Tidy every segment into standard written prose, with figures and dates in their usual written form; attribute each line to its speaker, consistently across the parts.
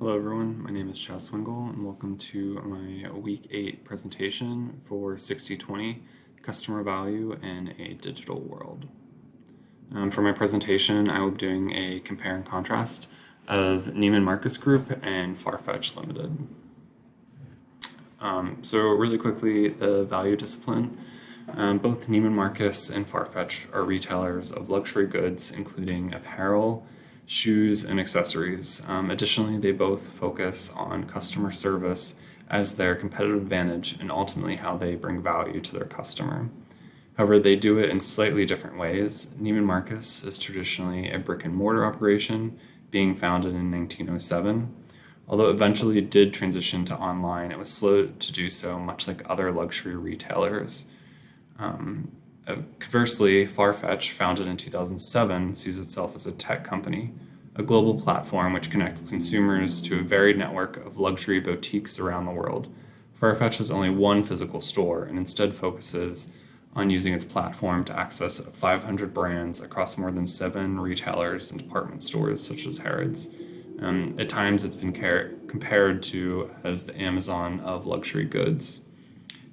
Speaker 1: Hello everyone, my name is Chas Swingle and welcome to my Week 8 presentation for 60/20 Customer Value in a Digital World. For my presentation, I will be doing a compare and contrast of Neiman Marcus Group and Farfetch Limited. So really quickly, the value discipline. Both Neiman Marcus and Farfetch are retailers of luxury goods, including apparel, shoes, and accessories. Additionally, they both focus on customer service as their competitive advantage and ultimately how they bring value to their customer. However, they do it in slightly different ways. Neiman Marcus is traditionally a brick and mortar operation, being founded in 1907. Although it eventually did transition to online, it was slow to do so, much like other luxury retailers. Conversely, Farfetch, founded in 2007, sees itself as a tech company, a global platform which connects consumers to a varied network of luxury boutiques around the world. Farfetch has only one physical store and instead focuses on using its platform to access 500 brands across more than 7 retailers and department stores such as Harrods. At times, it's been compared to as the Amazon of luxury goods.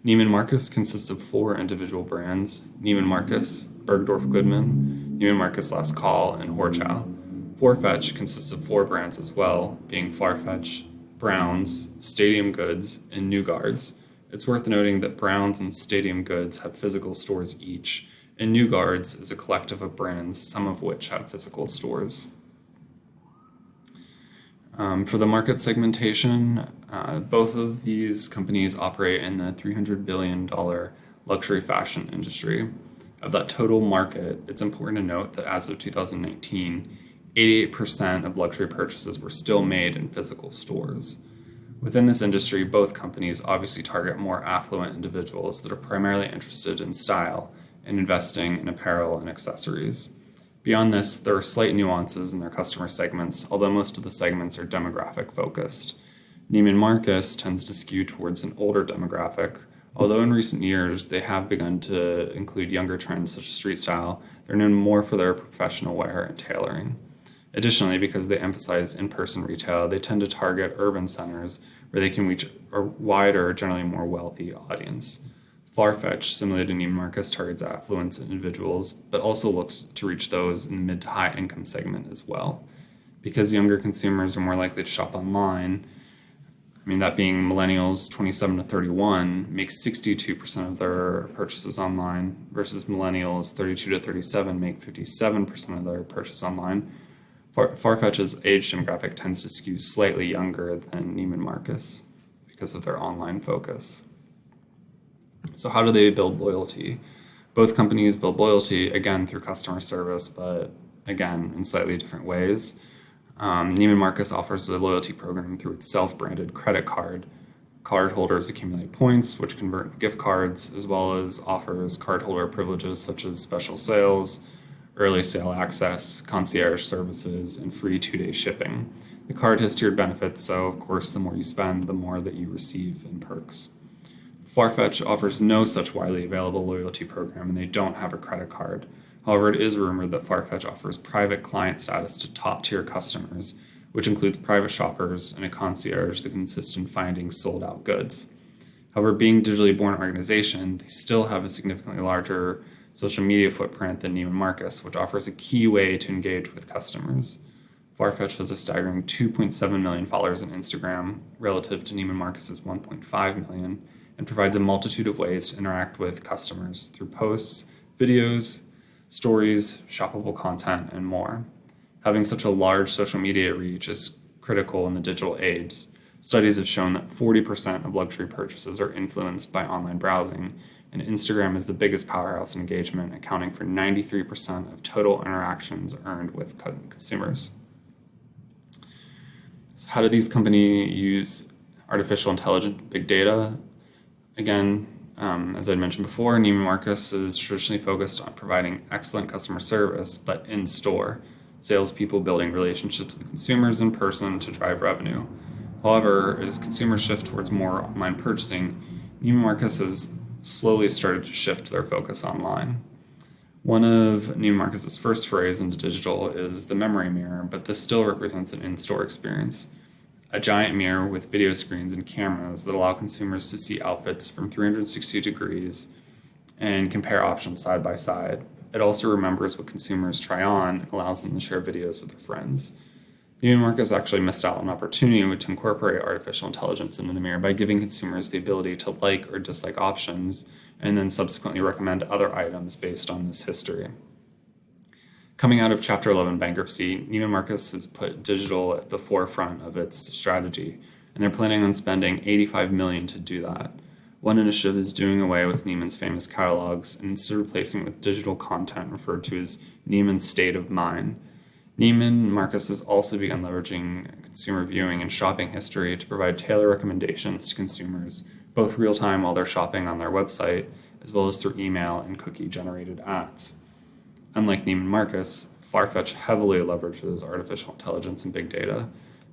Speaker 1: Neiman Marcus consists of 4 individual brands: Neiman Marcus, Bergdorf Goodman, Neiman Marcus Last Call, and Horchow. Farfetch consists of 4 brands as well, being Farfetch, Browns, Stadium Goods, and New Guards. It's worth noting that Browns and Stadium Goods have physical stores each, and New Guards is a collective of brands, some of which have physical stores. For the market segmentation, both of these companies operate in the $300 billion luxury fashion industry. Of that total market, it's important to note that as of 2019, 88% of luxury purchases were still made in physical stores. Within this industry, both companies obviously target more affluent individuals that are primarily interested in style and investing in apparel and accessories. Beyond this, there are slight nuances in their customer segments, although most of the segments are demographic focused. Neiman Marcus tends to skew towards an older demographic, although in recent years they have begun to include younger trends such as street style. They're known more for their professional wear and tailoring. Additionally, because they emphasize in-person retail, they tend to target urban centers where they can reach a wider, generally more wealthy audience. Farfetch, similar to Neiman Marcus, targets affluent individuals, but also looks to reach those in the mid to high income segment as well. Because younger consumers are more likely to shop online, that being millennials 27 to 31, make 62% of their purchases online, versus millennials 32 to 37 make 57% of their purchase online. Farfetch's age demographic tends to skew slightly younger than Neiman Marcus because of their online focus. So how do they build loyalty? Both companies build loyalty, again, through customer service, but again, in slightly different ways. Neiman Marcus offers a loyalty program through its self-branded credit card. Cardholders accumulate points, which convert into gift cards, as well as offers cardholder privileges such as special sales, early sale access, concierge services, and free 2-day shipping. The card has tiered benefits, so of course, the more you spend, the more that you receive in perks. Farfetch offers no such widely available loyalty program, and they don't have a credit card. However, it is rumored that Farfetch offers private client status to top-tier customers, which includes private shoppers and a concierge that can assist in finding sold-out goods. However, being a digitally born organization, they still have a significantly larger social media footprint than Neiman Marcus, which offers a key way to engage with customers. Farfetch has a staggering 2.7 million followers on Instagram relative to Neiman Marcus's 1.5 million, and provides a multitude of ways to interact with customers through posts, videos, stories, shoppable content, and more. Having such a large social media reach is critical in the digital age. Studies have shown that 40% of luxury purchases are influenced by online browsing, and Instagram is the biggest powerhouse in engagement, accounting for 93% of total interactions earned with consumers. So how do these companies use artificial intelligence, big data? Again, as I mentioned before, Neiman Marcus is traditionally focused on providing excellent customer service, but in store. Salespeople building relationships with consumers in person to drive revenue. However, as consumers shift towards more online purchasing, Neiman Marcus has slowly started to shift their focus online. One of Neiman Marcus's first forays into digital is the memory mirror, but this still represents an in-store experience. a giant mirror with video screens and cameras that allow consumers to see outfits from 360 degrees and compare options side by side. It also remembers what consumers try on and allows them to share videos with their friends. Neiman Marcus actually missed out on an opportunity to incorporate artificial intelligence into the mirror by giving consumers the ability to like or dislike options and then subsequently recommend other items based on this history. Coming out of Chapter 11 bankruptcy, Neiman Marcus has put digital at the forefront of its strategy, and they're planning on spending $85 million to do that. One initiative is doing away with Neiman's famous catalogs and instead replacing it with digital content referred to as Neiman's State of Mind. Neiman Marcus has also begun leveraging consumer viewing and shopping history to provide tailored recommendations to consumers, both real-time while they're shopping on their website, as well as through email and cookie-generated ads. Unlike Neiman Marcus, Farfetch heavily leverages artificial intelligence and big data.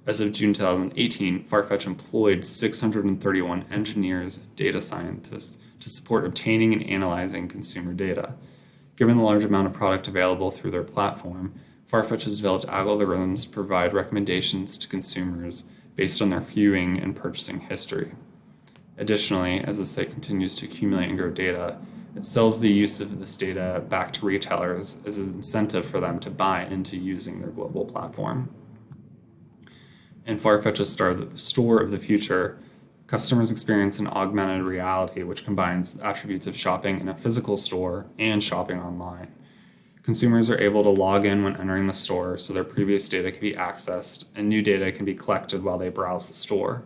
Speaker 1: As of June 2018, Farfetch employed 631 engineers and data scientists to support obtaining and analyzing consumer data. Given the large amount of product available through their platform, Farfetch has developed algorithms to provide recommendations to consumers based on their viewing and purchasing history. Additionally, as the site continues to accumulate and grow data, it sells the use of this data back to retailers as an incentive for them to buy into using their global platform. In Farfetch's store of the future, customers experience an augmented reality which combines the attributes of shopping in a physical store and shopping online. Consumers are able to log in when entering the store so their previous data can be accessed and new data can be collected while they browse the store.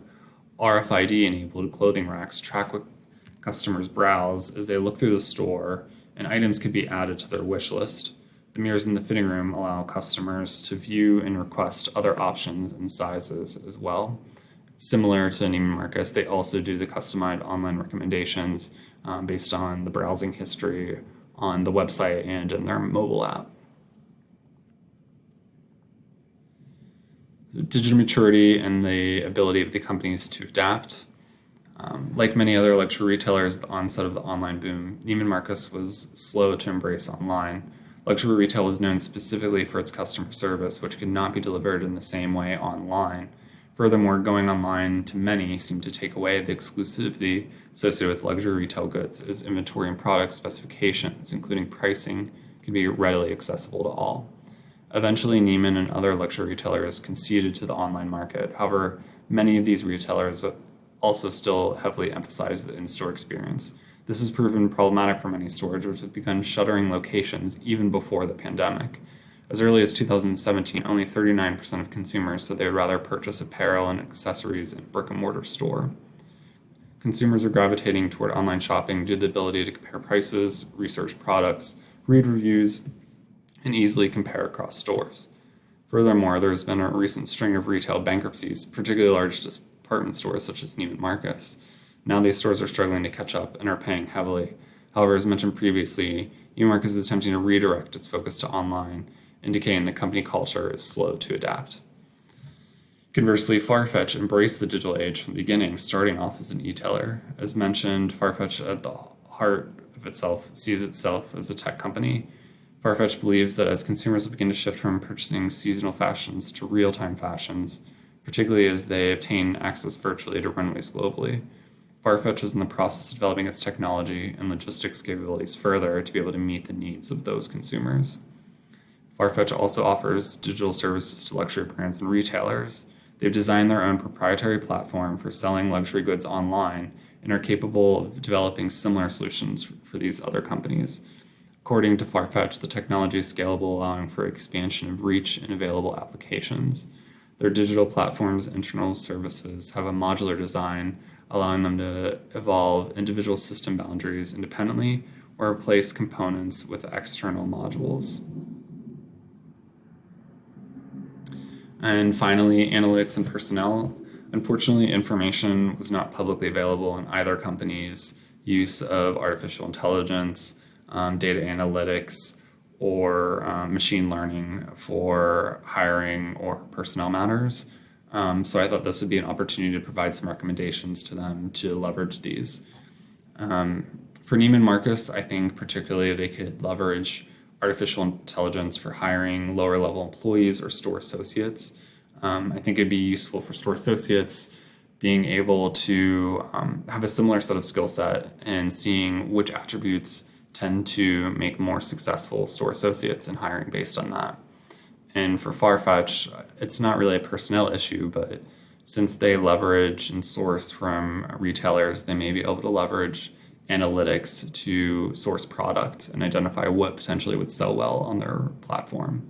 Speaker 1: RFID-enabled clothing racks track what customers browse as they look through the store, and items can be added to their wish list. The mirrors in the fitting room allow customers to view and request other options and sizes as well. Similar to Neiman Marcus, they also do the customized online recommendations based on the browsing history on the website and in their mobile app. Digital maturity and the ability of the companies to adapt. Like many other luxury retailers at the onset of the online boom, Neiman Marcus was slow to embrace online. Luxury retail was known specifically for its customer service, which could not be delivered in the same way online. Furthermore, going online to many seemed to take away the exclusivity associated with luxury retail goods, as inventory and product specifications, including pricing, could be readily accessible to all. Eventually, Neiman and other luxury retailers conceded to the online market. However, many of these retailers also still heavily emphasize the in-store experience. This has proven problematic for many stores, which have begun shuttering locations even before the pandemic. As early as 2017, only 39% of consumers said they would rather purchase apparel and accessories in a brick-and-mortar store. Consumers are gravitating toward online shopping due to the ability to compare prices, research products, read reviews, and easily compare across stores. Furthermore, there has been a recent string of retail bankruptcies, particularly large department stores such as Neiman Marcus. Now these stores are struggling to catch up and are paying heavily. However, as mentioned previously, Neiman Marcus is attempting to redirect its focus to online, indicating the company culture is slow to adapt. Conversely, Farfetch embraced the digital age from the beginning, starting off as an e-tailer. As mentioned, Farfetch at the heart of itself sees itself as a tech company. Farfetch believes that as consumers begin to shift from purchasing seasonal fashions to real-time fashions, particularly as they obtain access virtually to runways globally, Farfetch is in the process of developing its technology and logistics capabilities further to be able to meet the needs of those consumers. Farfetch also offers digital services to luxury brands and retailers. They've designed their own proprietary platform for selling luxury goods online and are capable of developing similar solutions for these other companies. According to Farfetch, the technology is scalable, allowing for expansion of reach and available applications. Their digital platform's internal services have a modular design, allowing them to evolve individual system boundaries independently or replace components with external modules. And finally, analytics and personnel. Unfortunately, information was not publicly available in either company's use of artificial intelligence, data analytics, or machine learning for hiring or personnel matters. So I thought this would be an opportunity to provide some recommendations to them to leverage these. For Neiman Marcus, I think particularly they could leverage artificial intelligence for hiring lower level employees or store associates. I think it'd be useful for store associates being able to have a similar set of skill set and seeing which attributes tend to make more successful store associates and hiring based on that. And for Farfetch, it's not really a personnel issue, but since they leverage and source from retailers, they may be able to leverage analytics to source product and identify what potentially would sell well on their platform.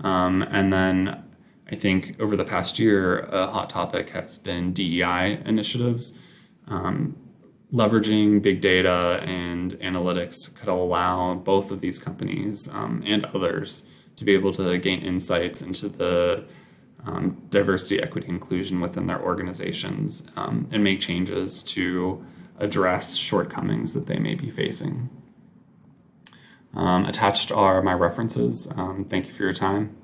Speaker 1: And then I think over the past year, a hot topic has been DEI initiatives. Leveraging big data and analytics could allow both of these companies and others to be able to gain insights into the diversity, equity, inclusion within their organizations and make changes to address shortcomings that they may be facing. Attached are my references. Thank you for your time.